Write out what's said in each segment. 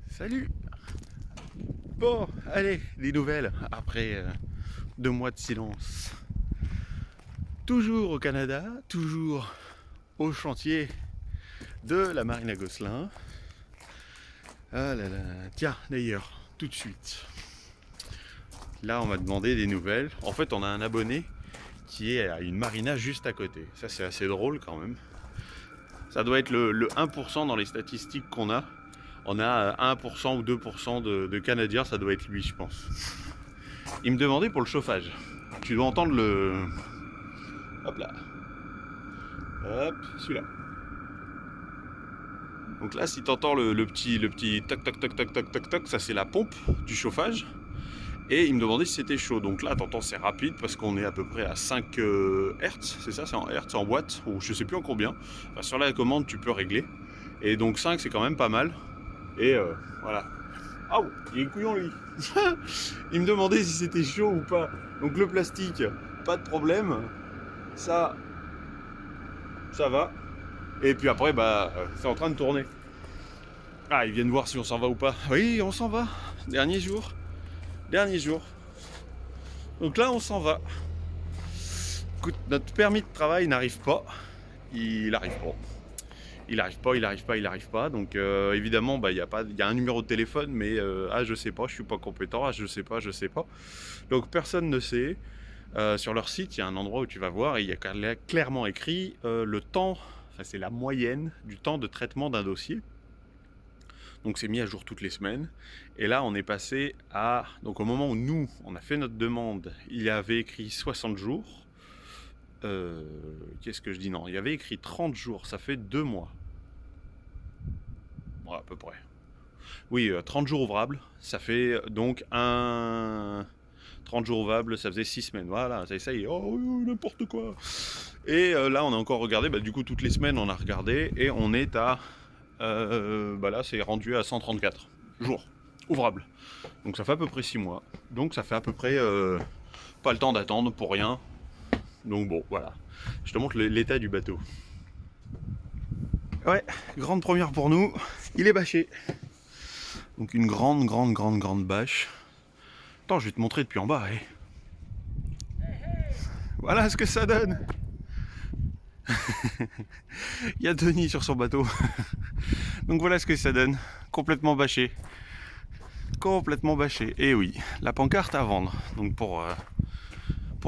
Salut. Bon, allez, des nouvelles après 2 mois de silence. Toujours au Canada, toujours au chantier de la marine à Gosselin. Ah là là, tiens, d'ailleurs, tout de suite. Là, on m'a demandé des nouvelles. En fait, on a un abonné qui est à une marina juste à côté. Ça, c'est assez drôle quand même. Ça doit être le 1% dans les statistiques qu'on a. On a 1% ou 2% de Canadiens, ça doit être lui, je pense. Il me demandait pour le chauffage. Tu dois entendre le... Hop là. Hop, celui-là. Donc là, si tu entends le petit toc toc toc toc toc toc toc, ça c'est la pompe du chauffage. Et il me demandait si c'était chaud. Donc là, t'entends, c'est rapide parce qu'on est à peu près à 5 Hz. C'est ça, c'est en Hz, en watts, ou je sais plus en combien. Enfin, sur la commande, tu peux régler. Et donc 5, c'est quand même pas mal. Et voilà. Ah, oh, il est couillon lui. Il me demandait si c'était chaud ou pas. Donc le plastique, pas de problème. Ça, ça va. Et puis après, bah, c'est en train de tourner. Ah, ils viennent voir si on s'en va ou pas. Oui, on s'en va. Dernier jour. Dernier jour. Donc là, on s'en va. Écoute, notre permis de travail n'arrive pas. Il arrive pas. Il arrive pas. Donc évidemment, bah, il y a un numéro de téléphone, mais je sais pas, je suis pas compétent, je sais pas. Donc personne ne sait. Sur leur site, il y a un endroit où tu vas voir et il y a clairement écrit le temps, enfin, c'est la moyenne du temps de traitement d'un dossier. Donc c'est mis à jour toutes les semaines. Et là, on est passé à... Donc au moment où nous, on a fait notre demande, il y avait écrit 60 jours. Qu'est-ce que je dis? Non, il y avait écrit 30 jours, ça fait 2 mois. Bon, à peu près. Oui, 30 jours ouvrables, ça fait donc 30 jours ouvrables, ça faisait 6 semaines. Voilà, ça y est, oh, n'importe quoi. Et là, on a encore regardé, bah, du coup, toutes les semaines, on a regardé, et on est à... bah là, c'est rendu à 134 jours ouvrables. Donc ça fait à peu près 6 mois. Donc ça fait à peu près pas le temps d'attendre pour rien. Donc bon, voilà. Je te montre l'état du bateau. Ouais, grande première pour nous. Il est bâché. Donc une grande bâche. Attends, je vais te montrer depuis en bas. Voilà ce que ça donne. Il y a Denis sur son bateau. Donc voilà ce que ça donne. Complètement bâché. Complètement bâché. Et oui, la pancarte à vendre. Donc pour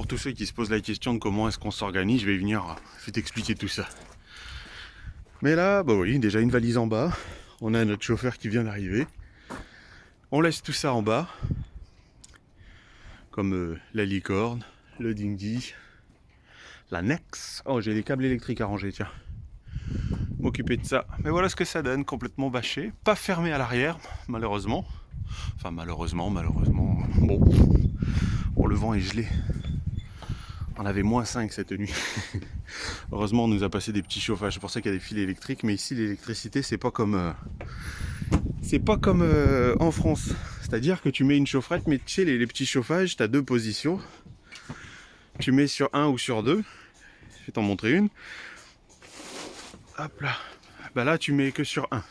tous ceux qui se posent la question de comment est-ce qu'on s'organise, je vais t'expliquer tout ça. Mais là, bah oui, déjà une valise en bas. On a notre chauffeur qui vient d'arriver. On laisse tout ça en bas. Comme la licorne, le dinghy, la Nex. Oh, j'ai des câbles électriques à ranger, tiens. M'occuper de ça. Mais voilà ce que ça donne, complètement bâché. Pas fermé à l'arrière, malheureusement. Enfin, malheureusement. Bon, le vent est gelé. On avait -5 cette nuit. Heureusement, on nous a passé des petits chauffages. C'est pour ça qu'il y a des fils électriques. Mais ici, l'électricité, c'est pas comme en France. C'est-à-dire que tu mets une chaufferette, mais tu sais, les petits chauffages, tu as 2 positions. Tu mets sur 1 ou sur 2. Je vais t'en montrer une. Hop là. Bah là, tu mets que sur 1.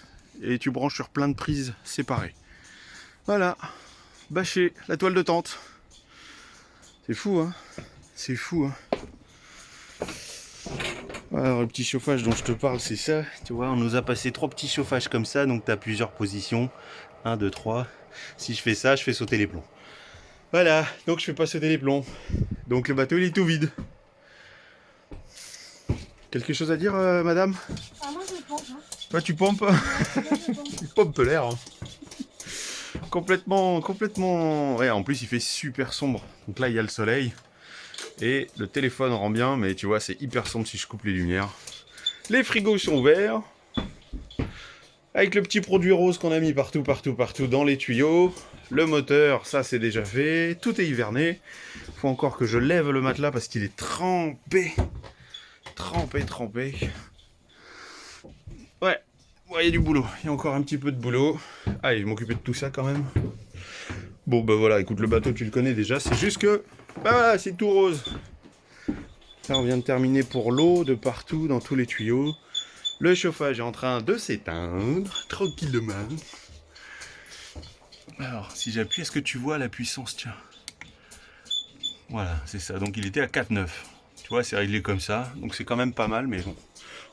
Et tu branches sur plein de prises séparées. Voilà. Bâché, la toile de tente. C'est fou, hein? C'est fou, hein? Alors, le petit chauffage dont je te parle, c'est ça. Tu vois, on nous a passé 3 petits chauffages comme ça, donc tu as plusieurs positions. 1, 2, 3. Si je fais ça, je fais sauter les plombs. Voilà, donc je fais pas sauter les plombs. Donc le bateau, il est tout vide. Quelque chose à dire, madame? Ah, moi je pompe. Hein. Toi, tu pompes? Tu pompes l'air. Hein. Complètement... Ouais, en plus, il fait super sombre. Donc là, il y a le soleil. Et le téléphone rend bien, mais tu vois, c'est hyper sombre si je coupe les lumières. Les frigos sont ouverts. Avec le petit produit rose qu'on a mis partout dans les tuyaux. Le moteur, ça c'est déjà fait. Tout est hiverné. Faut encore que je lève le matelas parce qu'il est trempé. Trempé. Ouais, il y a du boulot. Il y a encore un petit peu de boulot. Allez, je vais m'occuper de tout ça quand même. Bon, bah voilà, écoute, le bateau, tu le connais déjà. C'est juste que, bah voilà, c'est tout rose. Là, on vient de terminer pour l'eau de partout, dans tous les tuyaux. Le chauffage est en train de s'éteindre, tranquillement. Alors, si j'appuie, est-ce que tu vois la puissance? Tiens. Voilà, c'est ça. Donc il était à 4,9. Tu vois, c'est réglé comme ça. Donc c'est quand même pas mal, mais bon.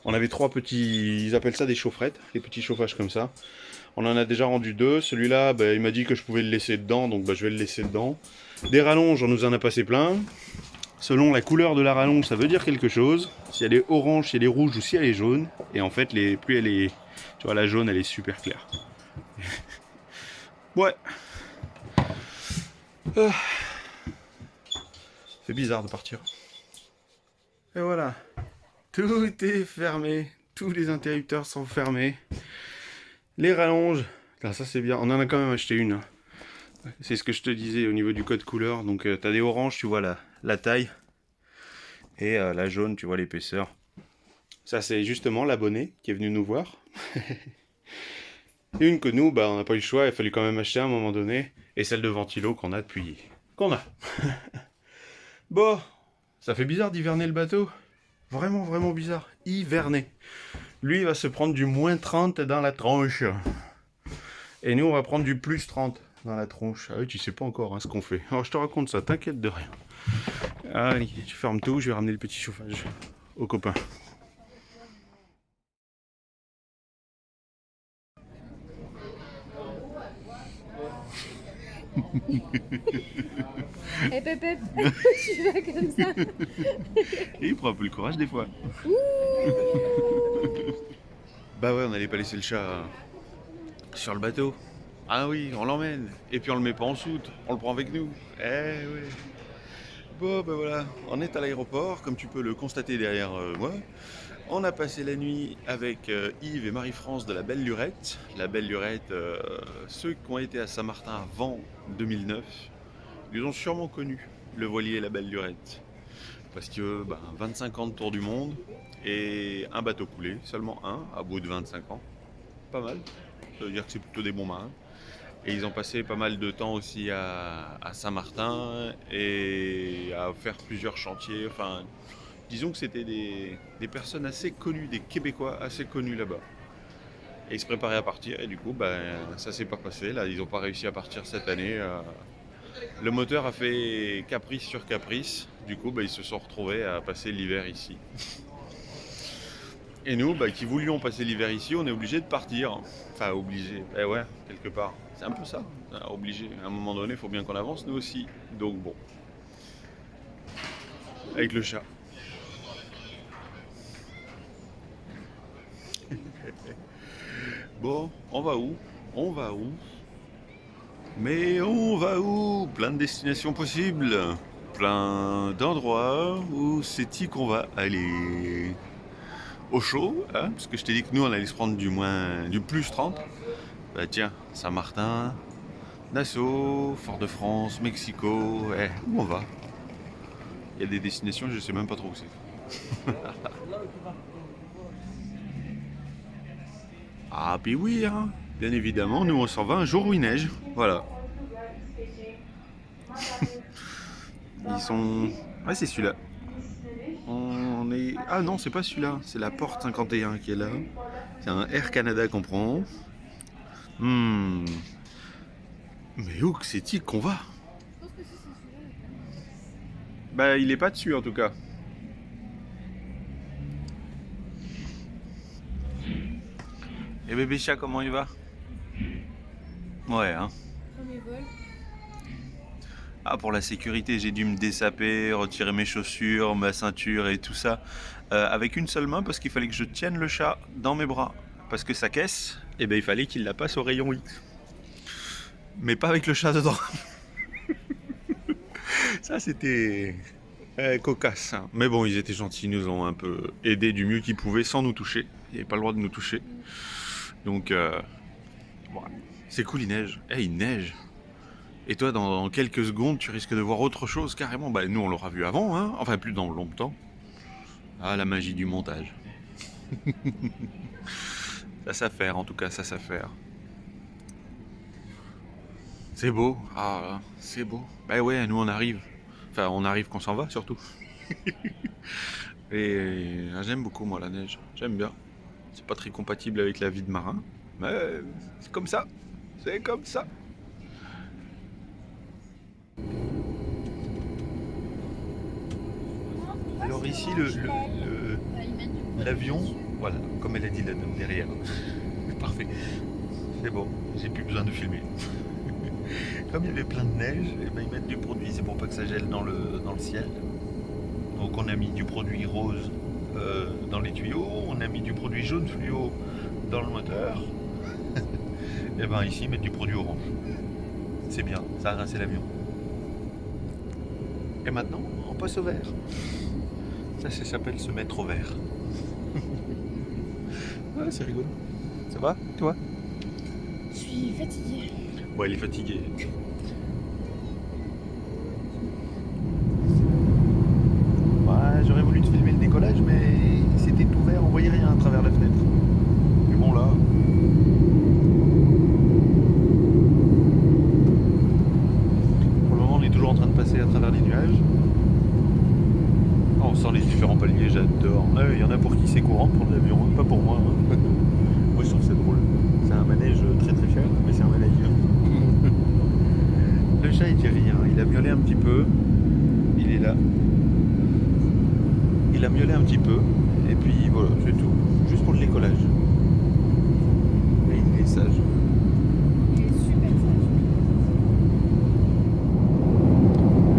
On avait 3 petits, ils appellent ça des chaufferettes, des petits chauffages comme ça. On en a déjà rendu 2. Celui-là, bah, il m'a dit que je pouvais le laisser dedans, donc bah, je vais le laisser dedans. Des rallonges, on nous en a passé plein. Selon la couleur de la rallonge, ça veut dire quelque chose. Si elle est orange, si elle est rouge ou si elle est jaune. Et en fait, plus elle est... Tu vois, la jaune, elle est super claire. Ouais. C'est bizarre de partir. Et voilà. Tout est fermé. Tous les interrupteurs sont fermés. Les rallonges. Là, ça c'est bien. On en a quand même acheté une. C'est ce que je te disais au niveau du code couleur. Donc tu as des oranges, tu vois la taille. Et la jaune, tu vois l'épaisseur. Ça c'est justement l'abonné qui est venu nous voir. Une que nous, bah, on n'a pas eu le choix. Il fallait quand même acheter à un moment donné. Et celle de ventilo qu'on a depuis... Qu'on a. Bon. Ça fait bizarre d'hiverner le bateau. Vraiment, vraiment bizarre. Hiverner. Lui, il va se prendre du moins 30 dans la tronche. Et nous, on va prendre du plus 30 dans la tronche. Ah oui, tu sais pas encore hein, ce qu'on fait. Alors, je te raconte ça, t'inquiète de rien. Allez, tu fermes tout, je vais ramener le petit chauffage aux copains. Eh Pépé, tu vas comme ça. Et il prend un peu le courage des fois. Bah ouais, on n'allait pas laisser le chat sur le bateau. Ah oui, on l'emmène. Et puis on le met pas en soute, on le prend avec nous. Eh oui. Bon, ben voilà, on est à l'aéroport, comme tu peux le constater derrière moi. On a passé la nuit avec Yves et Marie-France de la Belle Lurette. La Belle Lurette, ceux qui ont été à Saint-Martin avant 2009, ils ont sûrement connu le voilier La Belle Lurette. Parce que 25 ans de tour du monde et un bateau coulé, seulement un, à bout de 25 ans. Pas mal, ça veut dire que c'est plutôt des bons marins. Et ils ont passé pas mal de temps aussi à Saint-Martin et à faire plusieurs chantiers. Enfin, disons que c'était des personnes assez connues, des Québécois assez connus là-bas. Et ils se préparaient à partir et du coup, ça s'est pas passé. Là, ils n'ont pas réussi à partir cette année. Le moteur a fait caprice sur caprice. Du coup, ils se sont retrouvés à passer l'hiver ici. Et nous, qui voulions passer l'hiver ici, on est obligé de partir. Enfin, obligé. Eh ouais, quelque part. C'est un peu ça. Obligé. À un moment donné, il faut bien qu'on avance, nous aussi. Donc bon. Avec le chat. Bon, on va où? On va où? Mais on va où? Plein de destinations possibles. Plein d'endroits où c'est-y qu'on va aller. Au chaud, hein, parce que je t'ai dit que nous on allait se prendre du plus 30. Bah tiens, Saint-Martin, Nassau, Fort-de-France, Mexico, où on va? Il y a des destinations, je sais même pas trop où c'est. Ah puis oui, hein, bien évidemment, nous on s'en va un jour où il neige, voilà. Ils sont... Ouais c'est celui-là. On est... Ah non, c'est pas celui-là, c'est la Porte 51 qui est là. C'est un Air Canada qu'on prend. Mais où que c'est-il qu'on va? Bah il est pas dessus en tout cas. Et bébé chat, comment il va? Ouais, hein. Premier vol. Ah, pour la sécurité, j'ai dû me dessaper, retirer mes chaussures, ma ceinture et tout ça. Avec une seule main parce qu'il fallait que je tienne le chat dans mes bras. Parce que sa caisse, il fallait qu'il la passe au rayon X. Mais pas avec le chat dedans. Ça, c'était cocasse. Hein. Mais bon, ils étaient gentils, ils nous ont un peu aidés du mieux qu'ils pouvaient sans nous toucher. Ils n'avaient pas le droit de nous toucher. Donc, c'est cool, il neige. Il neige. Et toi, dans quelques secondes, tu risques de voir autre chose carrément. Nous, on l'aura vu avant, hein. Enfin, plus dans longtemps. Ah, la magie du montage. Ça s'affaire, en tout cas, ça s'affaire. C'est beau. Ah, c'est beau. Ouais, nous, on arrive. Enfin, on arrive qu'on s'en va, surtout. Et j'aime beaucoup, moi, la neige. J'aime bien. C'est pas très compatible avec la vie de marin. Mais c'est comme ça. C'est comme ça. Alors ici, l'avion, voilà, comme elle a dit là derrière. Parfait. C'est bon, j'ai plus besoin de filmer. Comme il y avait plein de neige, et ben ils mettent du produit, c'est pour pas que ça gèle dans le ciel. Donc on a mis du produit rose dans les tuyaux, on a mis du produit jaune fluo dans le moteur. Et ben ici ils mettent du produit orange. C'est bien, ça a rincé l'avion. Et maintenant, on passe au vert. Ça s'appelle se mettre au vert. Ouais, c'est rigolo. Ça va, toi? Je suis fatiguée. Ouais, il est fatigué. Ouais, j'aurais voulu te filmer le décollage, mais c'était tout vert, on voyait rien à travers la fenêtre. Mais bon, là. Pour le moment, on est toujours en train de passer à travers les nuages. On sent les différents paliers, j'adore. Il y en a pour qui c'est courant de prendre l'avion, pas pour moi. Moi, je trouve ça drôle. C'est un manège très très cher, mais c'est un manège. Le chat, il dit rien. Il a miaulé un petit peu. Il est là. Il a miaulé un petit peu. Et puis voilà, c'est tout. Juste pour le décollage. Et il est sage. Il est super sage.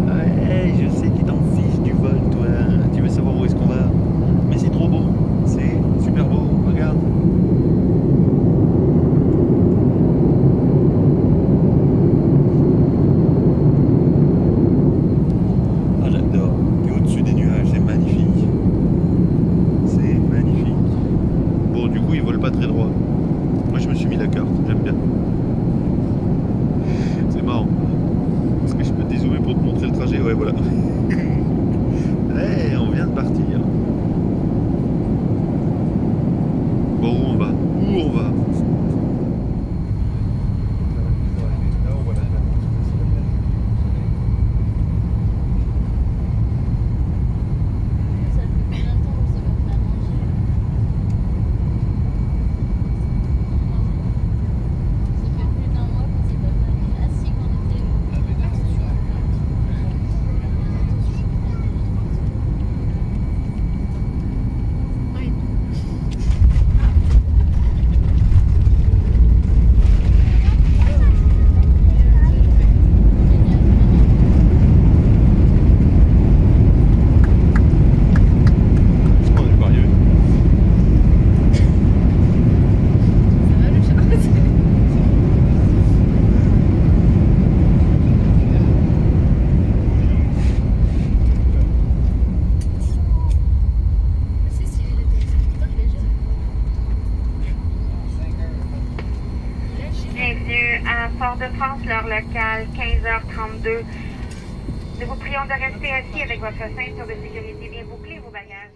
Ouais, je sais que tu t'en fiches du vol, toi. Tu veux savoir où est-ce qu'on va. Mais c'est trop beau. C'est super beau. Regarde. Ah, j'adore. T'es au-dessus des nuages. C'est magnifique. C'est magnifique. Bon, du coup, il vole pas très droit. Moi, je me suis mis la carte. J'aime bien. C'est marrant. Est-ce que je peux dézoomer pour te montrer le trajet? Ouais, voilà. Hey, on vient de partir. Bon, où on va? Où on va? Ça fait combien de temps qu'on s'est pas fait à manger? Ça fait plus d'un mois qu'on s'est pas fait à manger. Ah si, quand on était On est pas arrivé. Ça va le chat? Si, si, il était putain, il est jeune. Bienvenue à Fort-de-France, l'heure locale, 15h32. Nous vous prions de rester assis avec votre ceinture de sécurité bien bouclée et vos bagages.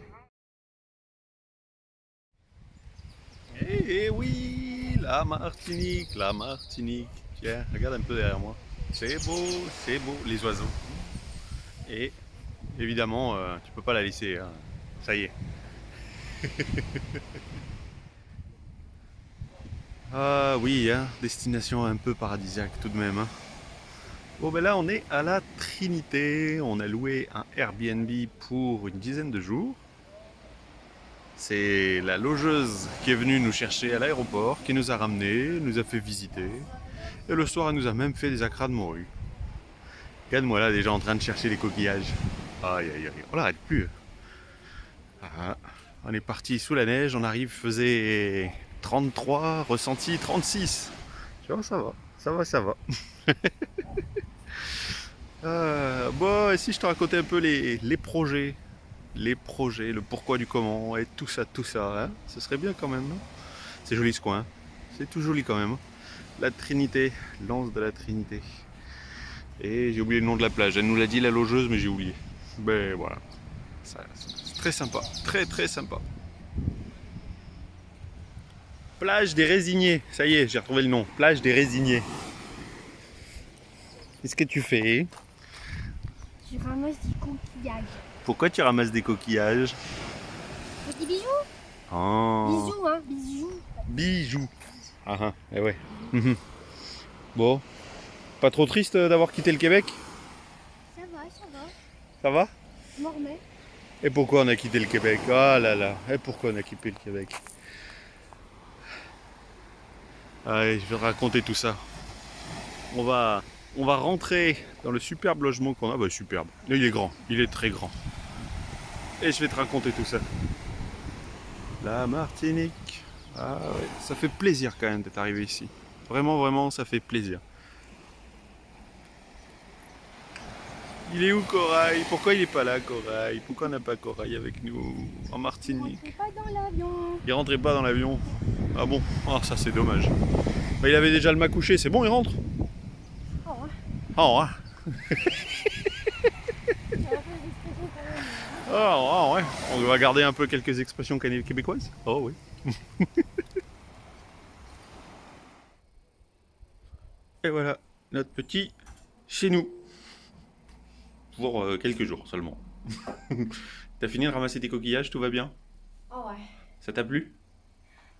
Eh oui, la Martinique, la Martinique. Tiens, regarde un peu derrière moi. C'est beau, les oiseaux. Et évidemment, tu peux pas la laisser. Hein. Ça y est. Ah oui, hein, destination un peu paradisiaque tout de même. Hein. Bon ben là on est à la Trinité, on a loué un Airbnb pour une dizaine de jours. C'est la logeuse qui est venue nous chercher à l'aéroport, qui nous a ramenés, nous a fait visiter. Et le soir elle nous a même fait des acras de morue. Regarde-moi là déjà en train de chercher les coquillages. Aïe aïe aïe, on l'arrête plus. Ah, on est parti sous la neige, on arrive, faisait 33, ressenti 36. Tu vois, ça va, ça va, ça va. Bon, et si je te racontais un peu les projets, le pourquoi du comment, et tout ça, hein, ce serait bien quand même, non? C'est joli ce coin, hein. C'est tout joli quand même. Hein. La Trinité, l'anse de la Trinité. Et j'ai oublié le nom de la plage, elle nous l'a dit la logeuse, mais j'ai oublié. Ben voilà, c'est très sympa, très très sympa. Plage des Résignés, ça y est, j'ai retrouvé le nom, plage des Résignés. Qu'est-ce que tu fais? Je ramasse des coquillages. Pourquoi tu ramasses des coquillages? Des bijoux? Oh. Bisous, hein, bisous. Bijoux. Ah ah, eh ouais. Bon, pas trop triste d'avoir quitté le Québec? Ça va, ça va. Ça va? Je m'en remets. Et pourquoi on a quitté le Québec? Ah là là. Et pourquoi on a quitté le Québec? Allez, je vais te raconter tout ça. On va, on va rentrer dans le superbe logement qu'on a. Bah, superbe. Il est grand. Il est très grand. Et je vais te raconter tout ça. La Martinique. Ah ouais, ça fait plaisir quand même d'être arrivé ici. Vraiment, vraiment, ça fait plaisir. Il est où Corail? Pourquoi il est pas là Corail? Pourquoi on n'a pas Corail avec nous en Martinique? Pas dans l'avion. Il rentrait pas dans l'avion. Ah bon? Ah ça c'est dommage. Bah, il avait déjà le mât couché, c'est bon il rentre? Oh, ouais. Ah ouais. Ça va faire des expressions quand même. Ah ouais. On va garder un peu quelques expressions québécoises? Oh oui. Et voilà, notre petit chez nous. Pour quelques jours seulement. T'as fini de ramasser tes coquillages, tout va bien? Oh ouais. Ça t'a plu?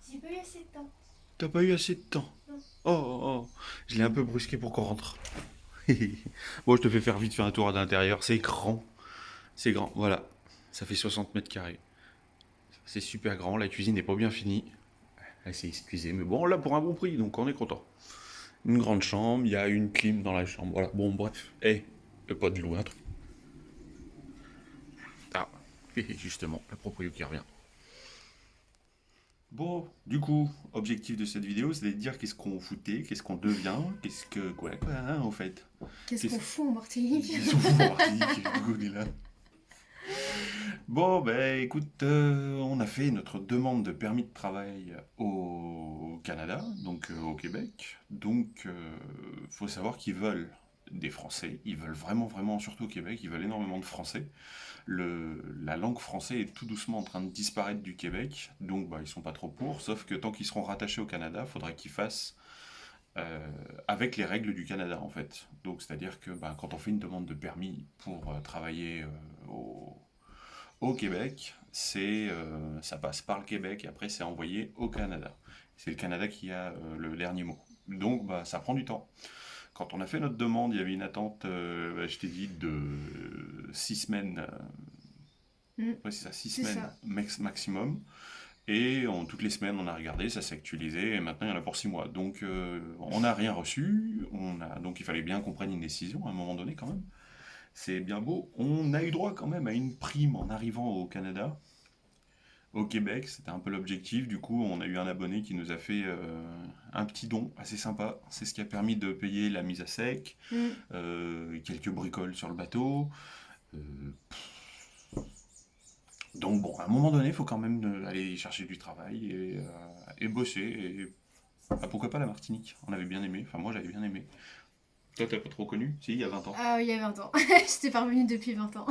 J'ai pas eu assez de temps. T'as pas eu assez de temps? Non. Oh. Je l'ai un peu brusqué pour qu'on rentre. Bon, je te fais faire vite faire un tour à l'intérieur. C'est grand. C'est grand, voilà. Ça fait 60 mètres carrés. C'est super grand. La cuisine n'est pas bien finie. Elle s'est excusée, mais bon, on l'a pour un bon prix, donc on est content. Une grande chambre, il y a une clim dans la chambre. Voilà, bon, bref. Pas de loin. Ah, justement, la proprio qui revient. Bon, du coup, objectif de cette vidéo, c'est de dire qu'est-ce qu'on foutait, qu'est-ce qu'on devient, qu'est-ce que... Quoi, hein, en fait. Qu'est-ce qu'on fout en Martinique? Ils sont fous en Martinique, du coup, on est là. Bon, ben écoute, on a fait notre demande de permis de travail au Canada, donc au Québec. Donc, faut savoir qu'ils veulent des Français. Ils veulent vraiment, vraiment, surtout au Québec, ils veulent énormément de Français. La langue française est tout doucement en train de disparaître du Québec, donc bah, ils sont pas trop pour, sauf que tant qu'ils seront rattachés au Canada, il faudra qu'ils fassent avec les règles du Canada en fait. Donc c'est-à-dire que bah, quand on fait une demande de permis pour travailler au Québec, ça passe par le Québec et après c'est envoyé au Canada. C'est le Canada qui a le dernier mot. Donc bah, ça prend du temps. Quand on a fait notre demande, il y avait une attente, bah, je t'ai dit, de 6 semaines. Ouais, c'est ça, 6 C'est semaines ça. maximum. Et toutes les semaines, on a regardé, ça s'est actualisé, et maintenant il y en a pour 6 mois. Donc on n'a rien reçu, donc il fallait bien qu'on prenne une décision à un moment donné quand même. C'est bien beau. On a eu droit quand même à une prime en arrivant au Canada. Au Québec, c'était un peu l'objectif. Du coup, on a eu un abonné qui nous a fait un petit don assez sympa. C'est ce qui a permis de payer la mise à sec, quelques bricoles sur le bateau. Euh, donc bon, à un moment donné, il faut quand même aller chercher du travail et bosser. Et bah, pourquoi pas la Martinique? On avait bien aimé. Enfin, moi, j'avais bien aimé. Toi, t'as pas trop connu? Si, il y a 20 ans. Ah, il y a 20 ans. J'étais pas revenue depuis 20 ans.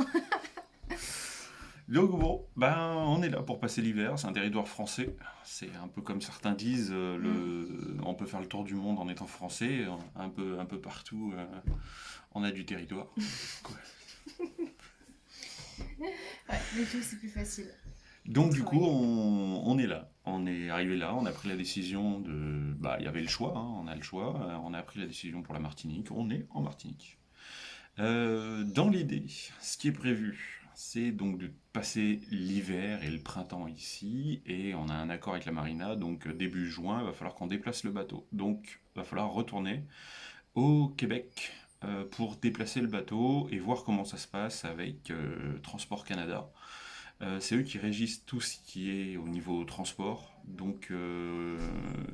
Donc bon, ben on est là pour passer l'hiver, c'est un territoire français, c'est un peu comme certains disent, on peut faire le tour du monde en étant français, un peu partout, on a du territoire. Quoi. Ouais, mais tout c'est plus facile. Donc du coup, on est là, on est arrivé là, on a pris la décision de... Bah, il y avait le choix, hein, on a le choix, on a pris la décision pour la Martinique, on est en Martinique. Dans l'idée, ce qui est prévu, c'est donc de passer l'hiver et le printemps ici, et on a un accord avec la marina, donc début juin, il va falloir qu'on déplace le bateau. Donc il va falloir retourner au Québec pour déplacer le bateau et voir comment ça se passe avec Transport Canada. C'est eux qui régissent tout ce qui est au niveau transport, donc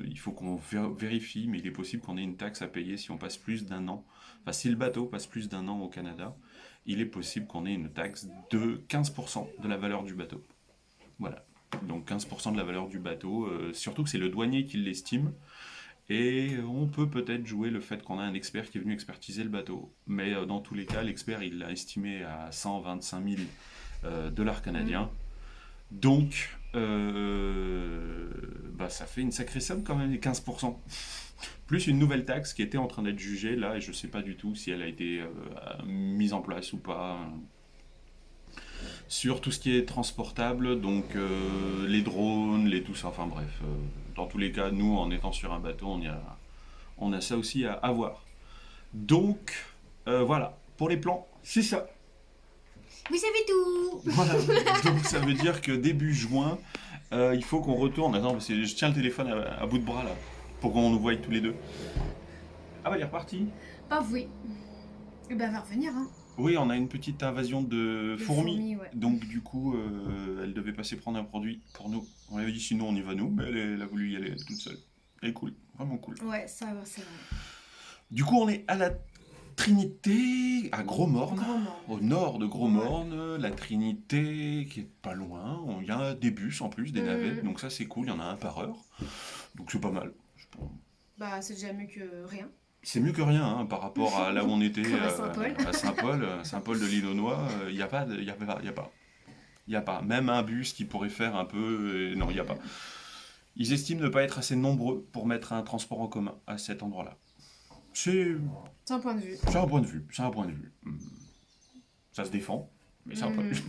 il faut qu'on vérifie, mais il est possible qu'on ait une taxe à payer si on passe plus d'un an. Enfin, si le bateau passe plus d'un an au Canada, il est possible qu'on ait une taxe de 15% de la valeur du bateau. Voilà, donc 15% de la valeur du bateau, surtout que c'est le douanier qui l'estime, et on peut peut-être jouer le fait qu'on a un expert qui est venu expertiser le bateau. Mais dans tous les cas, l'expert il l'a estimé à 125 000 dollars canadiens. Donc, bah, ça fait une sacrée somme quand même, les 15%. Plus une nouvelle taxe qui était en train d'être jugée là, et je ne sais pas du tout si elle a été mise en place ou pas. Sur tout ce qui est transportable, donc les drones, tout ça, enfin bref. Dans tous les cas, nous, en étant sur un bateau, on a ça aussi à avoir. Donc, voilà, pour les plans, c'est ça. Vous savez tout. Voilà, donc ça veut dire que début juin, il faut qu'on retourne. Attends, parce que je tiens le téléphone à bout de bras là, pour qu'on nous voie tous les deux. Ah bah il est reparti. Bah oui. Et bah, elle va revenir, hein. Oui, on a une petite invasion de fourmis. Ouais. Donc du coup, elle devait passer prendre un produit pour nous. On lui avait dit sinon on y va nous, mais elle a voulu y aller toute seule. Elle est cool, vraiment cool. Ouais, ça va, c'est vrai. Du coup, on est à la Trinité, à Gros-Morne, Grand-mort. au nord de Gros-Morne, la Trinité qui est pas loin. Il y a des bus en plus, des navettes, donc ça c'est cool, il y en a un par heure. Donc c'est pas mal. Bah, c'est déjà mieux que rien. C'est mieux que rien hein, par rapport à là où on était Comme à Saint-Paul. à Saint-Paul de l'Île-aux-Noix. Il n'y a pas, il y a pas. Même un bus qui pourrait faire un peu, non, il n'y a pas. Ils estiment ne pas être assez nombreux pour mettre un transport en commun à cet endroit-là. C'est un point de vue. un point de vue. Ça se défend, mais c'est un point de vue.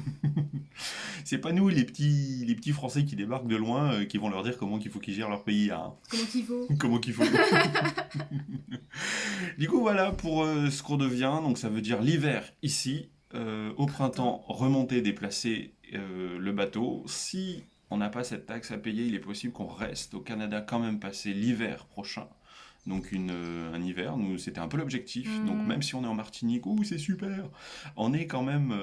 C'est pas nous les petits Français qui débarquent de loin qui vont leur dire comment qu'il faut qu'ils gèrent leur pays. Hein. Comment qu'il faut. Comment qu'il faut. Du coup, voilà pour ce qu'on devient. Donc, ça veut dire l'hiver ici. Au printemps, remonter, déplacer le bateau. Si on n'a pas cette taxe à payer, il est possible qu'on reste au Canada quand même passer l'hiver prochain. Donc un hiver, nous c'était un peu l'objectif. Donc même si on est en Martinique, c'est super, on est quand même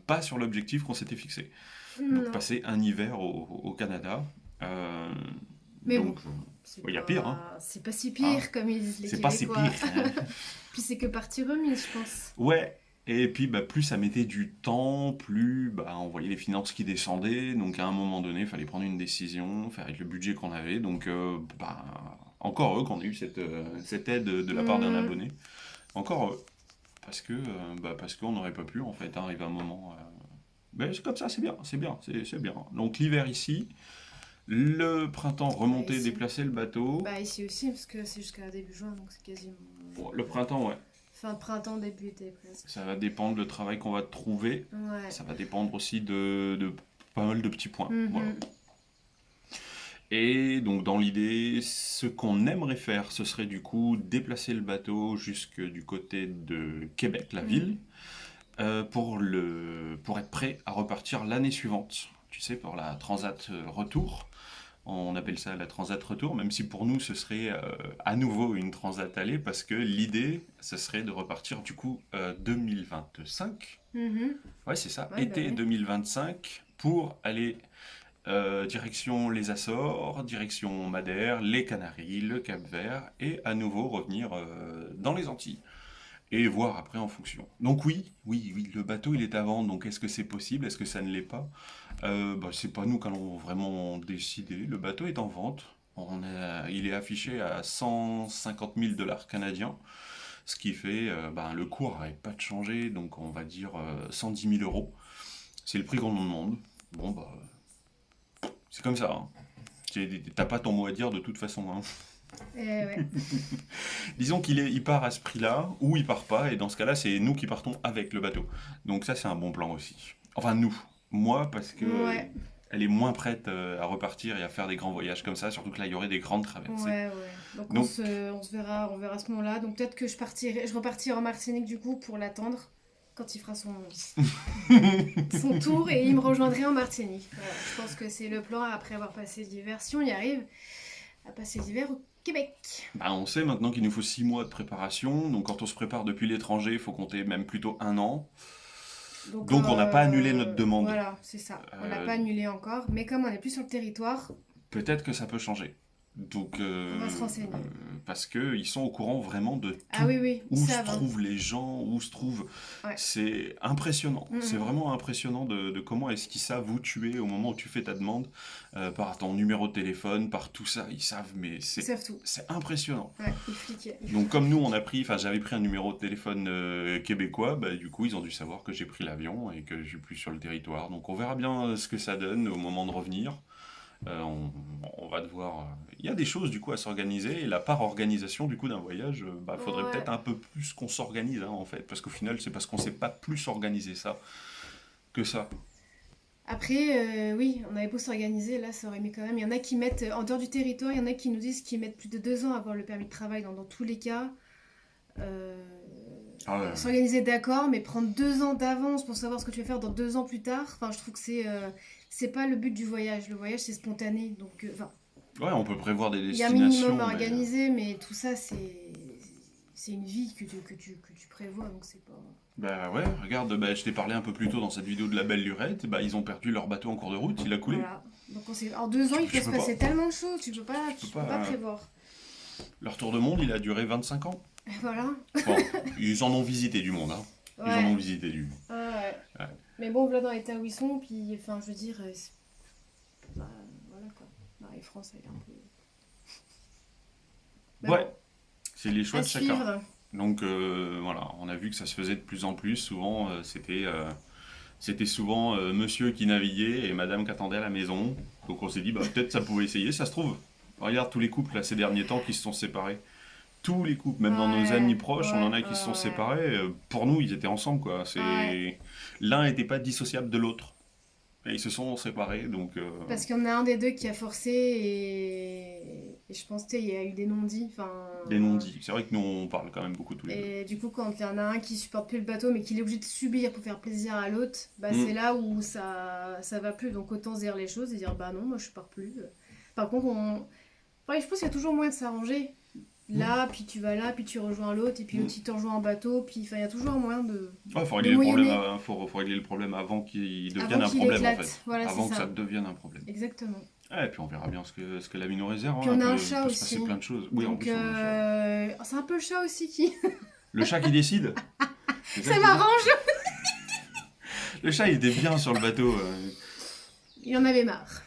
pas sur l'objectif qu'on s'était fixé. Donc passer un hiver au Canada. Mais donc, il y a pire. Hein. C'est pas si pire comme ils disent les C'est pas si Québécois. pire. Hein. Puis c'est que partie remise, je pense. Ouais. Et puis plus ça mettait du temps, plus on voyait les finances qui descendaient. Donc à un moment donné, il fallait prendre une décision, faire avec le budget qu'on avait. Donc encore eux qu'on ait eu cette aide de la part d'un abonné. Encore eux. Parce qu'on n'aurait pas pu en fait arriver à un moment. Mais c'est comme ça, c'est bien. Donc l'hiver ici, le printemps remonter, déplacer le bateau. Bah ici aussi, parce que c'est jusqu'à début juin, donc c'est quasiment... Bon, le printemps, ouais. Fin de printemps, début été presque. Ça va dépendre du travail qu'on va trouver. Ouais. Ça va dépendre aussi de pas mal de petits points. Mm-hmm. Voilà. Et donc dans l'idée, ce qu'on aimerait faire, ce serait du coup déplacer le bateau jusque du côté de Québec, la ville, pour être prêt à repartir l'année suivante. Tu sais, pour la Transat retour. On appelle ça la Transat retour, même si pour nous ce serait à nouveau une Transat aller, parce que l'idée, ce serait de repartir du coup 2025. Ouais, c'est ça, été 2025, pour aller direction les Açores, direction Madère, les Canaries, le Cap-Vert, et à nouveau revenir dans les Antilles. Et voir après en fonction. Donc oui, le bateau il est à vendre, donc est-ce que c'est possible, est-ce que ça ne l'est pas c'est pas nous qui allons vraiment décider, le bateau est en vente, il est affiché à 150 000 $ canadiens, ce qui fait, le cours n'arrête pas de changer, donc on va dire 110 000 €, c'est le prix qu'on nous demande, c'est comme ça, hein. T'as pas ton mot à dire de toute façon, hein. Ouais. Disons qu'il part à ce prix-là, ou il part pas, et dans ce cas-là, c'est nous qui partons avec le bateau. Donc ça, c'est un bon plan aussi. Enfin, moi, parce que elle est moins prête à repartir et à faire des grands voyages comme ça, surtout que là, il y aurait des grandes traversées. Ouais. Donc on se verra à ce moment-là. Donc peut-être que je repartirai en Martinique du coup pour l'attendre quand il fera son tour, et il me rejoindrait en Martinique. Voilà, je pense que c'est le plan après avoir passé l'hiver, si on y arrive, à passer l'hiver au Québec. On sait maintenant qu'il nous faut 6 mois de préparation, donc quand on se prépare depuis l'étranger, il faut compter même plutôt 1 an. Donc on n'a pas annulé notre demande. Voilà, c'est ça. On n'a pas annulé encore, mais comme on n'est plus sur le territoire... Peut-être que ça peut changer. Donc, on va se renseigner. Parce qu'ils sont au courant vraiment de tout. Ah oui, où se trouvent les gens, où se trouvent... Ouais. C'est impressionnant. C'est vraiment impressionnant de comment est-ce qu'ils savent où tu es au moment où tu fais ta demande, par ton numéro de téléphone, par tout ça. Ils savent, mais c'est... Ils savent tout. C'est impressionnant. Ouais, ils fliquaient. Donc comme nous, j'avais pris un numéro de téléphone québécois, du coup, ils ont dû savoir que j'ai pris l'avion et que je suis plus sur le territoire. Donc on verra bien ce que ça donne au moment de revenir. On va devoir... Il y a des choses du coup à s'organiser, et la part organisation du coup d'un voyage, faudrait peut-être un peu plus qu'on s'organise en fait, parce qu'au final c'est parce qu'on sait pas plus organiser ça que ça. Après, oui, on avait beau s'organiser, là ça aurait mis quand même. Il y en a qui mettent, en dehors du territoire, il y en a qui nous disent qu'ils mettent plus de 2 ans à avoir le permis de travail dans tous les cas. Ah ouais. S'organiser d'accord, mais prendre 2 ans d'avance pour savoir ce que tu vas faire dans 2 ans plus tard, enfin, je trouve que c'est pas le but du voyage. Le voyage, c'est spontané, donc enfin, Ouais, on peut prévoir des il y a un minimum destinations, à mais... organiser, mais tout ça, c'est une vie que tu prévois, donc c'est pas... Bah ouais, regarde, je t'ai parlé un peu plus tôt dans cette vidéo de la Belle Lurette, ils ont perdu leur bateau en cours de route, il a coulé. Voilà. Donc en 2 ans, il peut Tu se peux passer pas. tellement de choses, tu peux pas, Tu tu peux peux pas pas. prévoir. Leur tour de monde, il a duré 25 ans. Voilà. Bon, ils en ont visité du monde, hein. Ils en ont Ouais. visité du monde. Ouais. Ouais. Mais bon, voilà dans l'état où ils sont, puis enfin, je veux dire, bah, voilà quoi. Marie-France, elle est un peu. Mais Ouais, bon, c'est les choix à de chacun. suivre. Donc voilà, on a vu que ça se faisait de plus en plus. Souvent, c'était souvent monsieur qui naviguait et madame qui attendait à la maison. Donc on s'est dit, peut-être ça pouvait essayer. Ça se trouve, regarde tous les couples là, ces derniers temps qui se sont séparés. Tous les couples, même dans nos amis Ouais, proches, on ouais, en a qui se sont ouais. séparés. Pour nous, ils étaient ensemble, quoi. Ouais. L'un n'était pas dissociable de l'autre. Et ils se sont séparés, donc... Parce qu'il y en a un des deux qui a forcé et je pense qu'il y a eu des non-dits. Enfin, Des non-dits. C'est vrai que nous, on parle quand même beaucoup tous les deux. et du coup, quand il y en a un qui supporte plus le bateau mais qu'il est obligé de subir pour faire plaisir à l'autre, bah Mm. c'est là où ça va plus. Donc autant se dire les choses et dire bah non, moi je pars plus. Par contre, enfin, je pense qu'il y a toujours moyen de s'arranger. Là, puis tu vas là, puis tu rejoins l'autre, et puis l'autre il te rejoint en bateau, puis enfin, il y a toujours un moyen Ouais, faut de régler le problème, moyenner faut régler le problème avant qu'il devienne avant un qu'il problème, en éclate. fait. Voilà, Avant c'est que ça ça. devienne un problème. Exactement. Ouais, et puis on verra bien ce que la vie nous réserve. Puis Hein. on a un Il chat peut se passer aussi. plein de choses. Oui, en Donc, plus, on a un chat. c'est un peu le chat aussi qui. Le chat qui décide. C'est ça Ça que tu dis. m'arrange. Le chat, il était bien sur le bateau. Il en avait marre.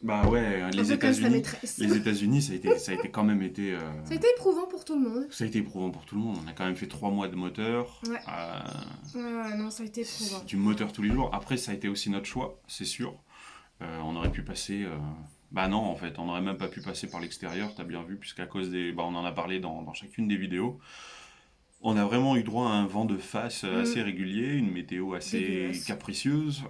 Bah ouais, Un les peu comme sa États-Unis, maîtresse. ça a été quand même été. Ça a été éprouvant pour tout le monde. Ça a été éprouvant pour tout le monde. On a quand même fait 3 mois de moteur. Ouais. Ouais, non, ça a été éprouvant. Du moteur tous les jours. Après, ça a été aussi notre choix, c'est sûr. On aurait pu passer. Bah non, en fait, on n'aurait même pas pu passer par l'extérieur, t'as bien vu, puisqu'à cause des. Bah, on en a parlé dans chacune des vidéos. On a vraiment eu droit à un vent de face assez régulier, une météo assez Dégueulasse. capricieuse.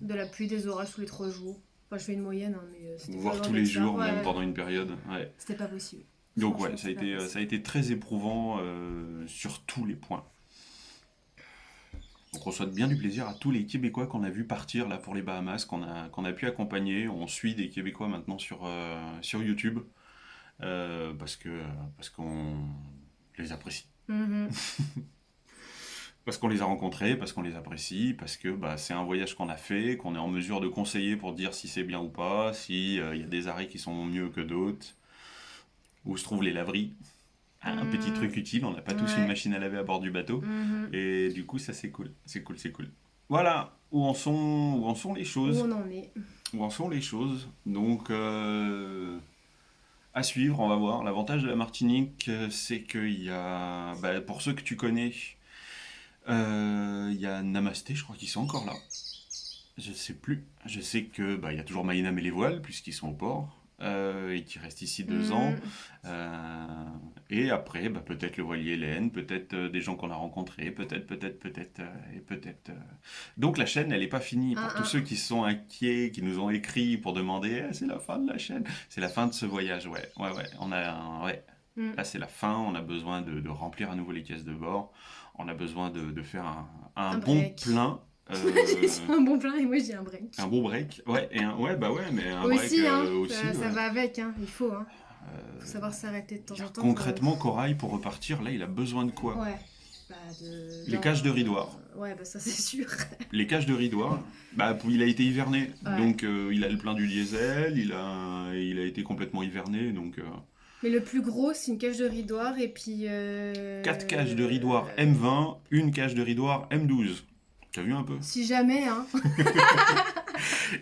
De la pluie, des orages tous les 3 jours. Enfin, je fais une moyenne, hein, mais c'était pas Voire loin tous d'être les ça. jours, Ouais, même pendant une période. Ouais. c'était pas possible. Donc Franchement, ouais, c'est pas possible. ça a été très éprouvant sur tous les points. Donc on souhaite bien du plaisir à tous les Québécois qu'on a vu partir là pour les Bahamas, qu'on a pu accompagner. On suit des Québécois maintenant sur YouTube parce qu'on les apprécie. Mhm. Parce qu'on les a rencontrés, parce qu'on les apprécie, parce que c'est un voyage qu'on a fait, qu'on est en mesure de conseiller pour dire si c'est bien ou pas, si y a des arrêts qui sont mieux que d'autres, où se trouvent les laveries. Un petit truc utile, on n'a pas tous une Ouais. machine à laver à bord du bateau. Mhm. Et du coup, ça c'est cool. C'est cool, c'est cool. Voilà où en sont les Où choses. on en est. Où en sont les choses. Donc, à suivre, on va voir. L'avantage de la Martinique, c'est qu'il y a, pour ceux que tu connais, il y a Namasté, je crois qu'ils sont encore là. Je sais plus. Je sais que il y a toujours Maïnam et les voiles, puisqu'ils sont au port. Et qui restent ici 2 ans. Et après, peut-être le voilier Hélène, peut-être des gens qu'on a rencontrés, peut-être. Donc la chaîne, elle n'est pas finie. Pour tous ceux qui sont inquiets, qui nous ont écrit pour demander c'est la fin de la chaîne. C'est la fin de ce voyage, ouais. Là, c'est la fin. On a besoin de remplir à nouveau les caisses de bord. On a besoin de faire un bon break. plein. C'est un bon plein et moi j'ai un break. Un bon break, ouais, mais un Aussi, break hein, aussi. ça Ouais. va avec, hein, il faut. Hein. Faut savoir s'arrêter de temps en temps. Concrètement, Corail, pour repartir, là, il a besoin de quoi? Ouais. Les cages de ridoir. Ouais, ça c'est sûr. Les cages de ridoir, il a été hiverné, Ouais. donc il a le plein du diesel, il a été complètement hiverné, donc... Mais le plus gros, c'est une cage de ridoir et puis... 4 cages de ridoir M20, une cage de ridoir M12. T'as vu un peu? Si jamais, hein.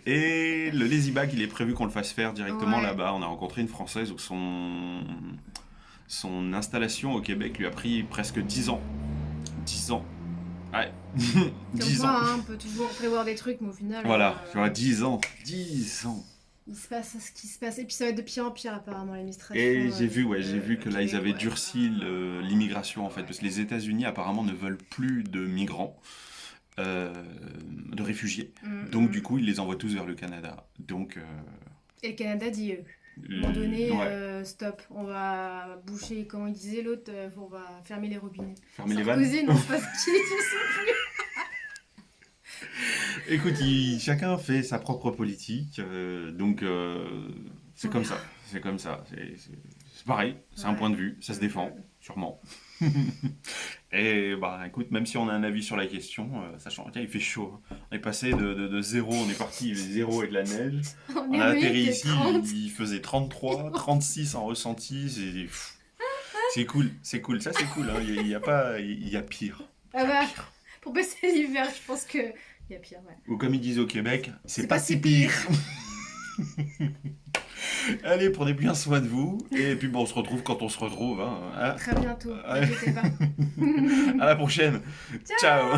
Et le lazy bag, il est prévu qu'on le fasse faire directement Ouais. là-bas. On a rencontré une Française où son installation au Québec lui a pris presque 10 ans. 10 ans. Ouais. Comme 10 quoi, ans. hein, on peut toujours prévoir des trucs, mais au final... Voilà, tu vois, 10 ans. 10 ans. Il se passe ce qui se passe. Et puis ça va être de pire en pire, apparemment, l'administration. Et j'ai vu que là, Québec, ils avaient ouais. durci l'immigration, en fait. Parce que les États-Unis, apparemment, ne veulent plus de migrants, de réfugiés. Donc, du coup, ils les envoient tous vers le Canada. Donc... Et le Canada dit eux. À un moment donné, Ouais. stop, on va boucher, comment il disait l'autre, on va fermer les robinets. Fermer les vannes. Sarkozy, non, c'est pas ce qu'il dit, je sais plus. Écoute, chacun fait sa propre politique, donc c'est comme ça. C'est comme ça. C'est pareil, c'est un Ouais. point de vue, ça se défend, sûrement. Et bah écoute, même si on a un avis sur la question, sachant tiens, il fait chaud, hein. On est passé de zéro, on est parti, il faisait zéro avec la neige. On est a venu, atterri il était ici, 30. il faisait 33, 36 en ressenti. C'est cool, c'est cool, ça c'est cool. Hein. Il y a pas, il y a pire. Ah bah, pour passer l'hiver, je pense que il y a pire, ouais. Ou comme ils disent au Québec, c'est C'est pas pas si si pire. Allez, prenez bien soin de vous. Et puis bon, on se retrouve quand on se retrouve. Hein. Très bientôt, Ouais. n'inquiétez pas. À la prochaine. Ciao.